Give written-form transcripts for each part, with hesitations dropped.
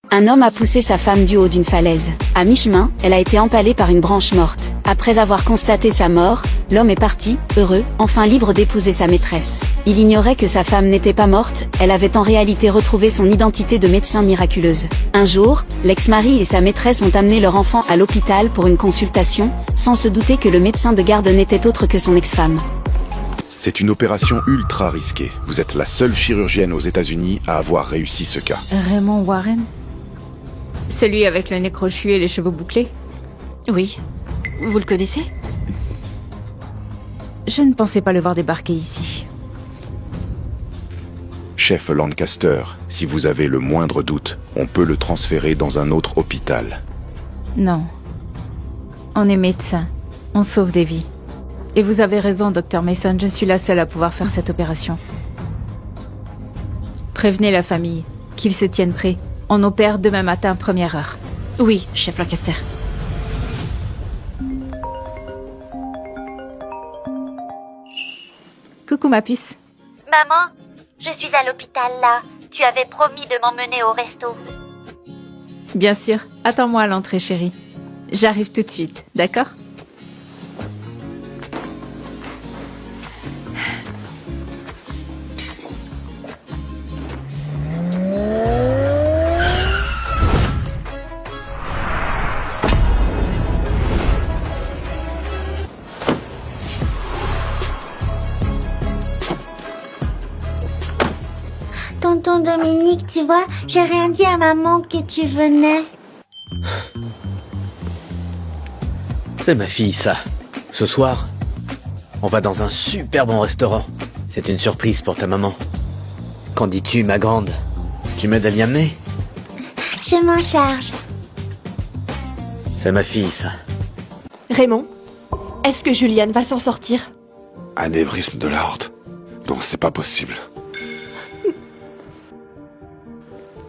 Un homme a poussé sa femme du haut d'une falaise. À mi-chemin, elle a été empalée par une branche morte. Après avoir constaté sa mort, l'homme est parti, heureux, enfin libre d'épouser sa maîtresse. Il ignorait que sa femme n'était pas morte, elle avait en réalité retrouvé son identité de médecin miraculeuse. Un jour, l'ex-mari et sa maîtresse ont amené leur enfant à l'hôpital pour une consultation, sans se douter que le médecin de garde n'était autre que son ex-femme. C'est une opération ultra risquée. Vous êtes la seule chirurgienne aux États-Unis à avoir réussi ce cas. Raymond Warren? Celui avec le nez crochu et les cheveux bouclés? Oui. Vous le connaissez? Je ne pensais pas le voir débarquer ici. Chef Lancaster, si vous avez le moindre doute, on peut le transférer dans un autre hôpital. Non. On est médecin. On sauve des vies. Et vous avez raison, Dr. Mason, je suis la seule à pouvoir faire cette opération. Prévenez la famille, qu'ils se tiennent prêts. On opère demain matin, première heure. Oui, chef Lancaster. Coucou ma puce. Maman, je suis à l'hôpital là. Tu avais promis de m'emmener au resto. Bien sûr, attends-moi à l'entrée, chérie. J'arrive tout de suite, d'accord? Tonton Dominique, tu vois, j'ai rien dit à maman que tu venais. C'est ma fille, ça. Ce soir, on va dans un super bon restaurant. C'est une surprise pour ta maman. Qu'en dis-tu, ma grande? Tu m'aides à l'y amener? Je m'en charge. C'est ma fille, ça. Raymond, est-ce que Juliane va s'en sortir? Anévrisme de l'aorte. Non, c'est pas possible.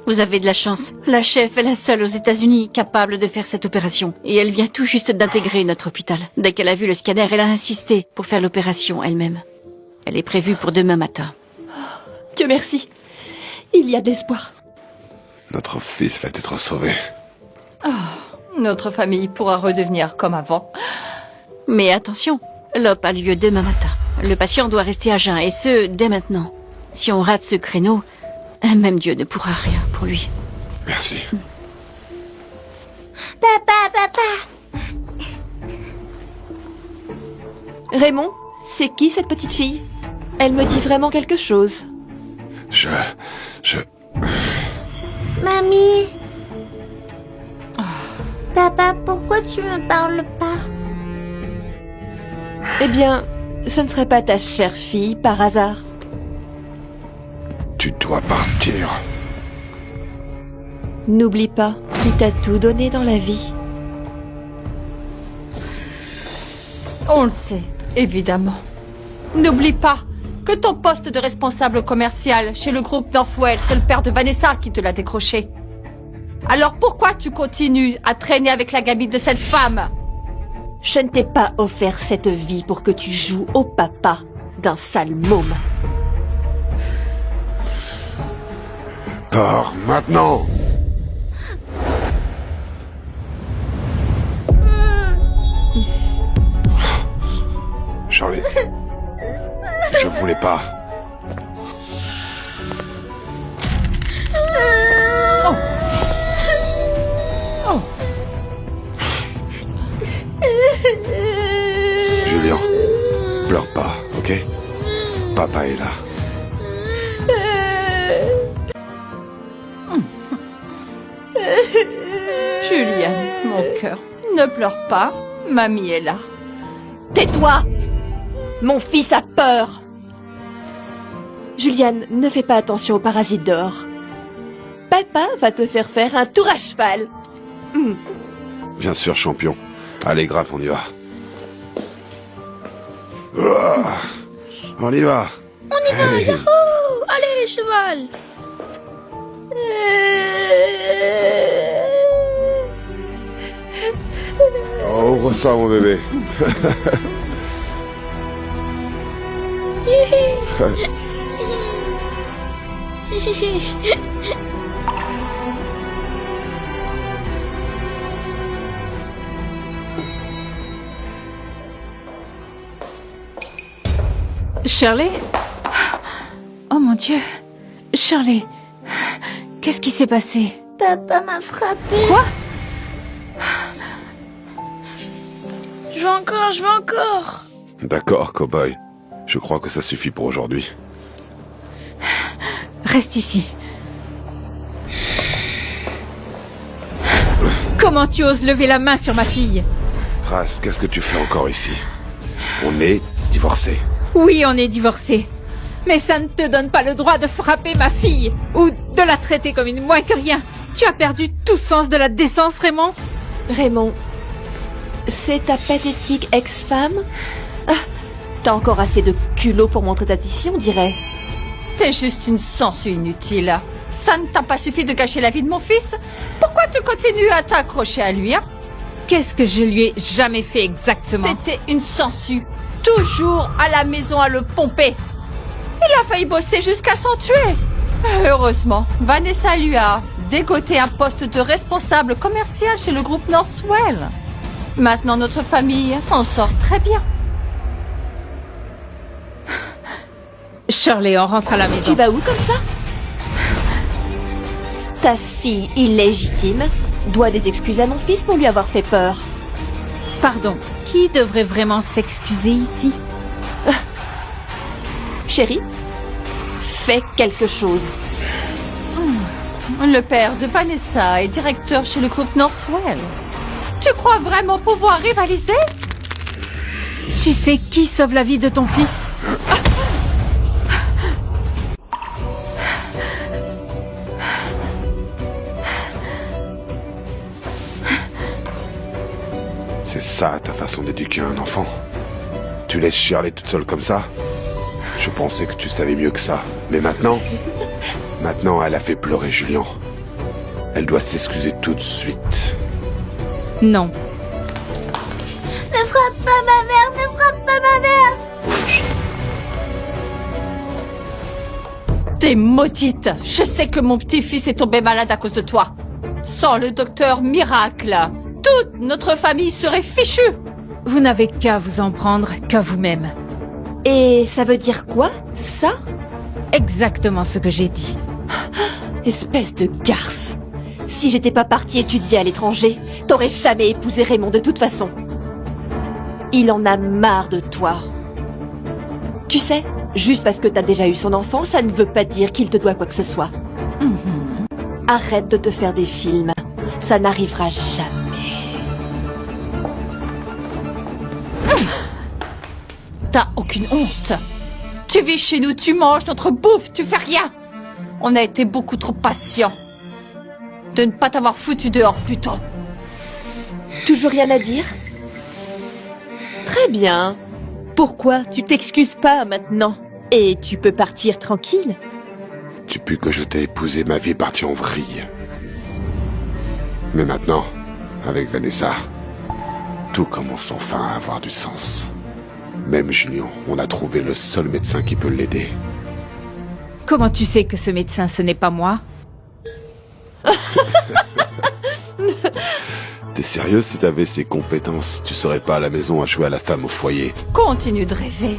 Vous avez de la chance. La chef est la seule aux États-Unis capable de faire cette opération. Et elle vient tout juste d'intégrer notre hôpital. Dès qu'elle a vu le scanner, elle a insisté pour faire l'opération elle-même. Elle est prévue pour demain matin. Dieu merci. Il y a de l'espoir. Notre fils va être sauvé. Notre famille pourra redevenir comme avant. Mais attention, l'op a lieu demain matin. Le patient doit rester à jeun, et ce, dès maintenant. Si on rate ce créneau, même Dieu ne pourra rien pour lui. Merci. Papa. Raymond, c'est qui cette petite fille? Elle me dit vraiment quelque chose. Je... Mamie. Papa, pourquoi tu me parles pas? Eh bien, ce ne serait pas ta chère fille par hasard. Tu dois partir. N'oublie pas qui t'a tout donné dans la vie. On le sait, évidemment. N'oublie pas que ton poste de responsable commercial chez le groupe Northwell, c'est le père de Vanessa qui te l'a décroché. Alors pourquoi tu continues à traîner avec la gamine de cette femme? Je ne t'ai pas offert cette vie pour que tu joues au papa d'un sale môme. Pars maintenant. Charlie. Je voulais pas. Julien, pleure pas, ok? Papa est là. Juliane, mon cœur, ne pleure pas, mamie est là. Tais-toi! Mon fils a peur! Juliane, ne fais pas attention aux parasites dehors. Papa va te faire un tour à cheval. Bien sûr, champion. Allez, grave, on y va. Ouah, on y va. On y va, Yahoo! Allez, cheval! Oh, ouvre ça, mon bébé. Shirley? Oh mon Dieu. Shirley. Qu'est-ce qui s'est passé? Papa m'a frappé. Quoi? Je veux encore. D'accord, cow-boy. Je crois que ça suffit pour aujourd'hui. Reste ici. Comment tu oses lever la main sur ma fille? Ras, qu'est-ce que tu fais encore ici? On est divorcés. Oui, on est divorcés. Mais ça ne te donne pas le droit de frapper ma fille ou de la traiter comme une moins que rien. Tu as perdu tout sens de la décence, Raymond. Raymond, c'est ta pathétique ex-femme? Ah, t'as encore assez de culot pour montrer ta tissie, on dirait. T'es juste une sangsue inutile. Ça ne t'a pas suffi de gâcher la vie de mon fils? Pourquoi tu continues à t'accrocher à lui, hein? Qu'est-ce que je lui ai jamais fait exactement? T'étais une sangsue. Toujours à la maison à le pomper. Il a failli bosser jusqu'à s'en tuer. Heureusement, Vanessa lui a dégoté un poste de responsable commercial chez le groupe Northwell. Maintenant, notre famille s'en sort très bien. Shirley, on rentre à la maison. Tu vas où comme ça? Ta fille illégitime doit des excuses à mon fils pour lui avoir fait peur. Pardon, qui devrait vraiment s'excuser ici? Chérie, fais quelque chose. Le père de Vanessa est directeur chez le groupe Northwell. Tu crois vraiment pouvoir rivaliser? Tu sais qui sauve la vie de ton fils? C'est ça ta façon d'éduquer un enfant? Tu laisses Shirley toute seule comme ça? Je pensais que tu savais mieux que ça. Mais maintenant elle a fait pleurer Julien. Elle doit s'excuser tout de suite. Non. Ne frappe pas ma mère, ne frappe pas ma mère. T'es maudite. Je sais que mon petit-fils est tombé malade à cause de toi. Sans le docteur miracle, toute notre famille serait fichue. Vous n'avez qu'à vous en prendre qu'à vous-même. Et ça veut dire quoi, ça? Exactement ce que j'ai dit. Espèce de garce. Si j'étais pas partie étudier à l'étranger, t'aurais jamais épousé Raymond de toute façon. Il en a marre de toi. Tu sais, juste parce que t'as déjà eu son enfant, ça ne veut pas dire qu'il te doit quoi que ce soit. Arrête de te faire des films. Ça n'arrivera jamais. T'as aucune honte. Tu vis chez nous, tu manges notre bouffe, tu fais rien. On a été beaucoup trop patients de ne pas t'avoir foutu dehors plus tôt. Toujours rien à dire? Très bien. Pourquoi tu t'excuses pas maintenant? Et tu peux partir tranquille? Depuis que je t'ai épousé, ma vie est partie en vrille. Mais maintenant, avec Vanessa, tout commence enfin à avoir du sens. Même Julien, on a trouvé le seul médecin qui peut l'aider. Comment tu sais que ce médecin, ce n'est pas moi? T'es sérieux? Si t'avais ces compétences, tu serais pas à la maison à jouer à la femme au foyer. Continue de rêver.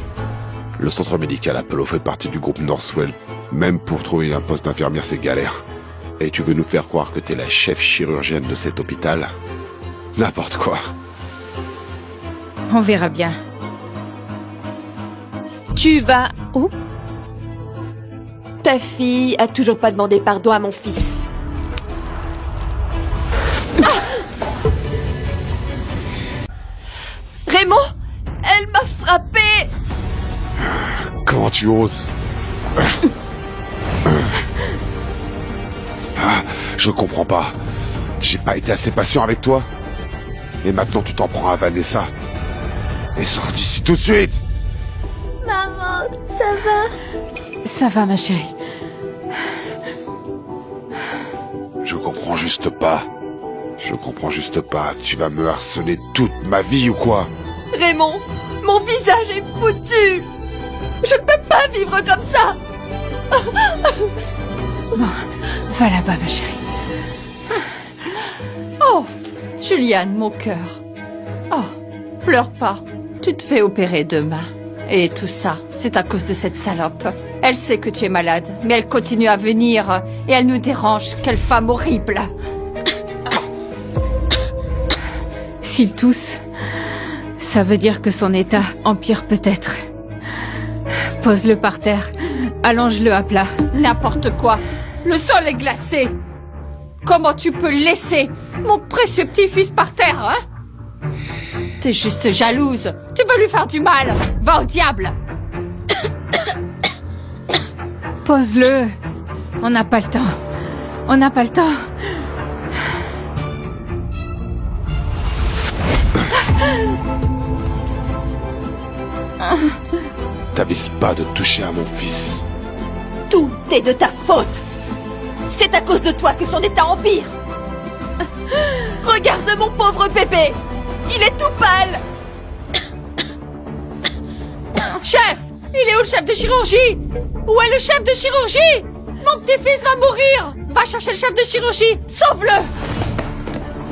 Le centre médical Apollo fait partie du groupe Northwell. Même pour trouver un poste d'infirmière, c'est galère. Et tu veux nous faire croire que t'es la chef chirurgienne de cet hôpital? N'importe quoi. On verra bien. Tu vas où? Ta fille a toujours pas demandé pardon à mon fils. Raymond, elle m'a frappé. Comment tu oses? Je comprends pas. J'ai pas été assez patient avec toi. Et maintenant tu t'en prends à Vanessa. Et sors d'ici tout de suite. Maman, ça va? Ça va, ma chérie. Je comprends juste pas. Je comprends juste pas. Tu vas me harceler toute ma vie ou quoi? Raymond, mon visage est foutu. Je ne peux pas vivre comme ça. Bon, va là-bas, ma chérie. Oh, Juliane, mon cœur. Oh, pleure pas. Tu te fais opérer demain. Et tout ça, c'est à cause de cette salope. Elle sait que tu es malade, mais elle continue à venir et elle nous dérange. Quelle femme horrible! S'il tousse, ça veut dire que son état empire peut-être. Pose-le par terre, allonge-le à plat. N'importe quoi. Le sol est glacé. Comment tu peux laisser mon précieux petit-fils par terre, hein? T'es juste jalouse. Tu veux lui faire du mal. Va au diable. Pose-le. On n'a pas le temps. On n'a pas le temps. T'avises pas de toucher à mon fils. Tout est de ta faute. C'est à cause de toi que son état empire. Regarde mon pauvre bébé. Il est tout pâle. Chef! Il est où le chef de chirurgie? Où est le chef de chirurgie? Mon petit-fils va mourir! Va chercher le chef de chirurgie! Sauve-le!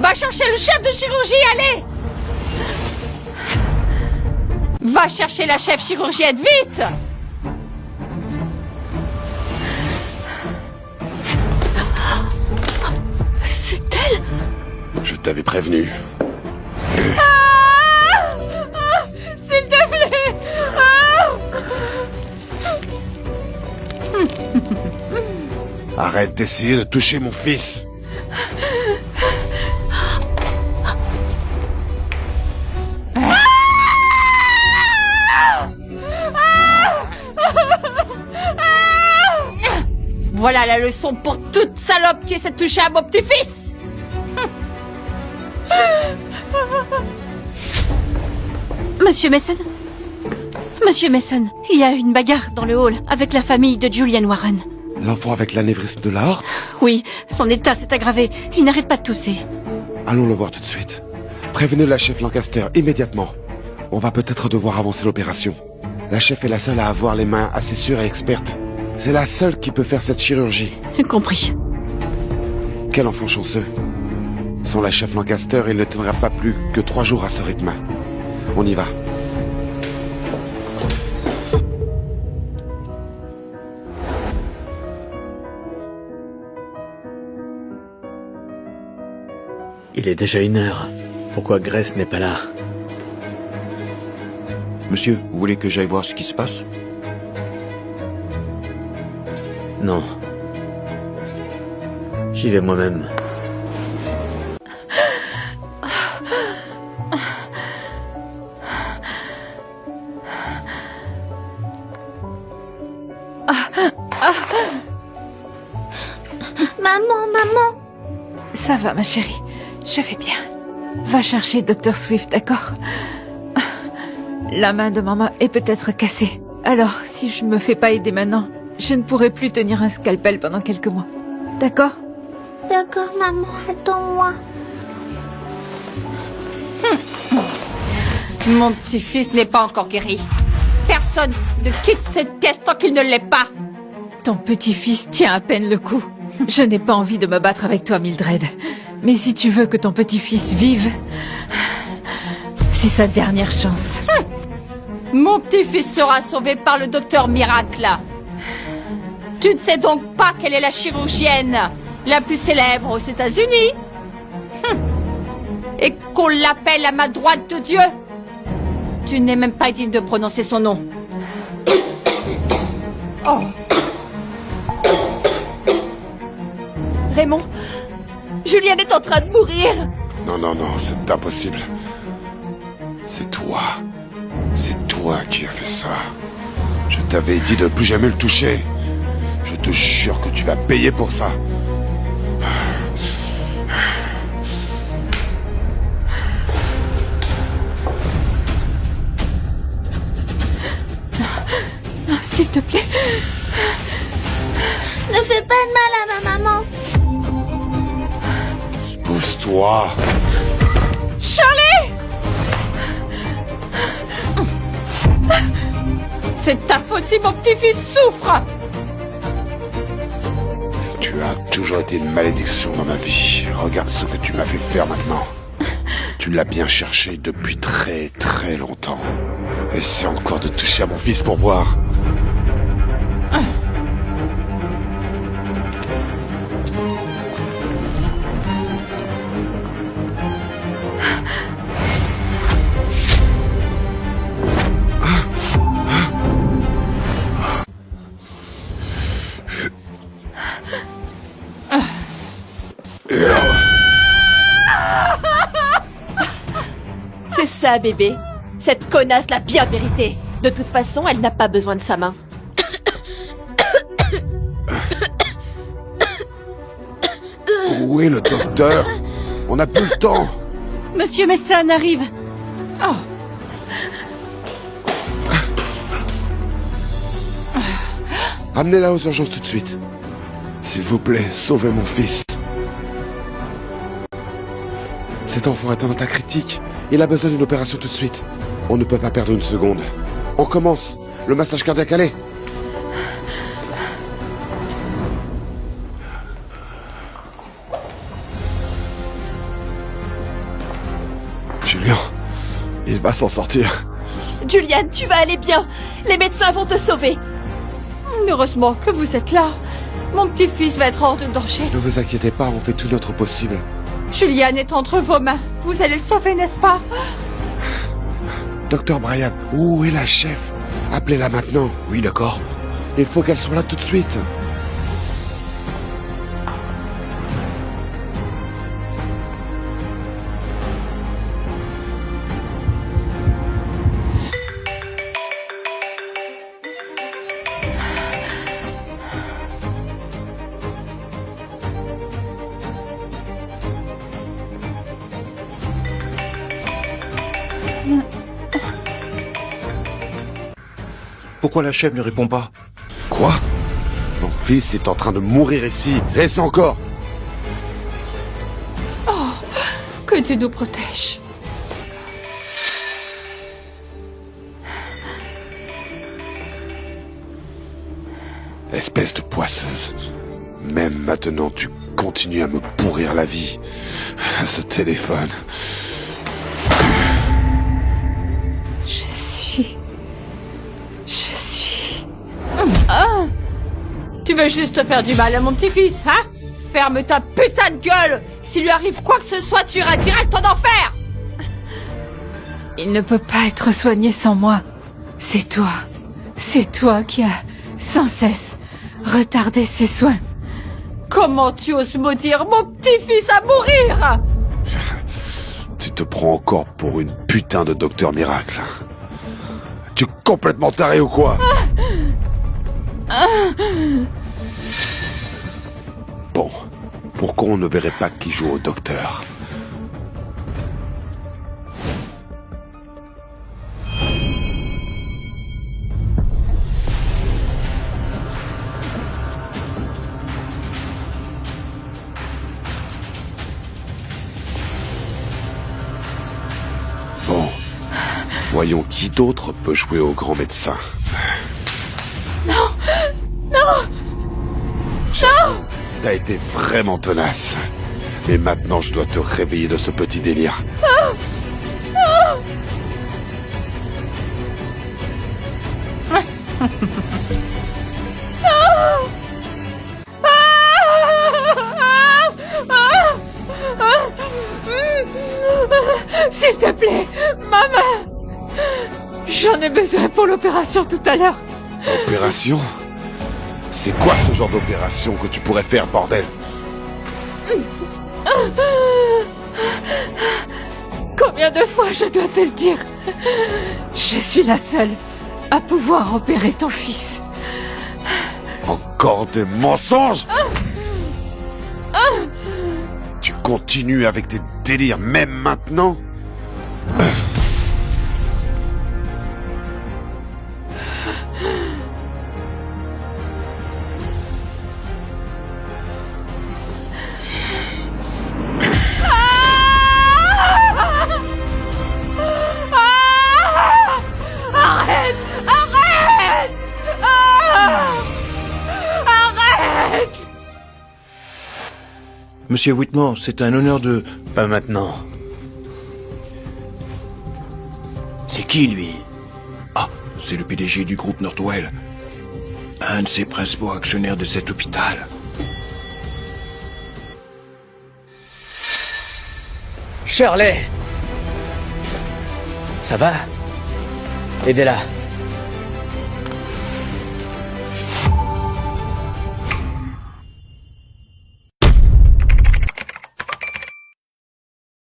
Va chercher le chef de chirurgie, allez! Va chercher la chef chirurgienne, vite! C'est elle. Je t'avais prévenu. S'il te plaît! Arrête d'essayer de toucher mon fils. Voilà la leçon pour toute salope qui essaie de toucher à mon petit-fils! Monsieur Mason? Monsieur Mason, il y a eu une bagarre dans le hall avec la famille de Julian Warren. L'enfant avec l'anévrisme de l'aorte? Oui, son état s'est aggravé. Il n'arrête pas de tousser. Allons le voir tout de suite. Prévenez la chef Lancaster immédiatement. On va peut-être devoir avancer l'opération. La chef est la seule à avoir les mains assez sûres et expertes. C'est la seule qui peut faire cette chirurgie. Compris. Quel enfant chanceux. Sans la chef Lancaster, il ne tiendra pas plus que 3 jours à ce rythme. On y va. Il est déjà 1h. Pourquoi Grace n'est pas là? Monsieur, vous voulez que j'aille voir ce qui se passe? Non. J'y vais moi-même. Maman. Ça va, ma chérie. Je vais bien. Va chercher Dr. Swift, d'accord? La main de maman est peut-être cassée. Alors, si je me fais pas aider maintenant, je ne pourrai plus tenir un scalpel pendant quelques mois. D'accord? D'accord, maman, attends-moi. Mon petit-fils n'est pas encore guéri. Personne ne quitte cette pièce tant qu'il ne l'est pas. Ton petit-fils tient à peine le coup. Je n'ai pas envie de me battre avec toi, Mildred. Mais si tu veux que ton petit-fils vive, c'est sa dernière chance. Mon petit-fils sera sauvé par le docteur Miracle. Tu ne sais donc pas quelle est la chirurgienne la plus célèbre aux États-Unis? Et qu'on l'appelle la main droite de Dieu? Tu n'es même pas digne de prononcer son nom. Oh. Raymond, Julian est en train de mourir. Non, c'est impossible. C'est toi. C'est toi qui as fait ça. Je t'avais dit de ne plus jamais le toucher. Je te jure que tu vas payer pour ça. Non, s'il te plaît. Ne fais pas de mal à ma maman. Pousse-toi. Charlie! C'est ta faute si mon petit-fils souffre! Tu as toujours été une malédiction dans ma vie. Regarde ce que tu m'as fait faire maintenant. Tu tu l'as bien cherché depuis très très longtemps. Essaie encore de toucher à mon fils pour voir. C'est ça, bébé. Cette connasse l'a bien mérité. De toute façon, elle n'a pas besoin de sa main. Où est le docteur? On n'a plus le temps. Monsieur Messan arrive. Amenez-la aux urgences tout de suite. S'il vous plaît, sauvez mon fils. Cet enfant est en état critique. Il a besoin d'une opération tout de suite. On ne peut pas perdre une seconde. On commence. Le massage cardiaque, allez. Julien, il va s'en sortir. Julian, tu vas aller bien. Les médecins vont te sauver. Heureusement que vous êtes là. Mon petit-fils va être hors de danger. Ne vous inquiétez pas, on fait tout notre possible. Julian est entre vos mains. Vous allez le sauver, n'est-ce pas? Docteur Brian, où est la chef? Appelez-la maintenant. Oui, d'accord. Il faut qu'elle soit là tout de suite. Pourquoi la chef ne répond pas? Quoi? Mon fils est en train de mourir ici. Reste encore. Que Dieu nous protège. Espèce de poisseuse. Même maintenant, tu continues à me pourrir la vie. Ce téléphone. Tu veux juste te faire du mal à mon petit-fils, hein? Ferme ta putain de gueule! S'il lui arrive quoi que ce soit, tu iras direct en enfer! Il ne peut pas être soigné sans moi. C'est toi qui as sans cesse retardé ses soins. Comment tu oses maudire mon petit-fils à mourir? Tu te prends encore pour une putain de docteur miracle. Tu es complètement taré ou quoi? Bon, pourquoi on ne verrait pas qui joue au docteur? Bon, voyons qui d'autre peut jouer au grand médecin. T'as été vraiment tenace. Mais maintenant, je dois te réveiller de ce petit délire. S'il te plaît, maman! J'en ai besoin pour l'opération tout à l'heure. Opération? C'est quoi ce genre d'opération que tu pourrais faire, bordel? Combien de fois je dois te le dire? Je suis la seule à pouvoir opérer ton fils. Encore des mensonges? Tu continues avec tes délires même maintenant? Monsieur Whitmore, c'est un honneur de... Pas maintenant. C'est qui, lui? Ah, c'est le PDG du groupe Northwell. Un de ses principaux actionnaires de cet hôpital. Shirley! Ça va? Aidez-la.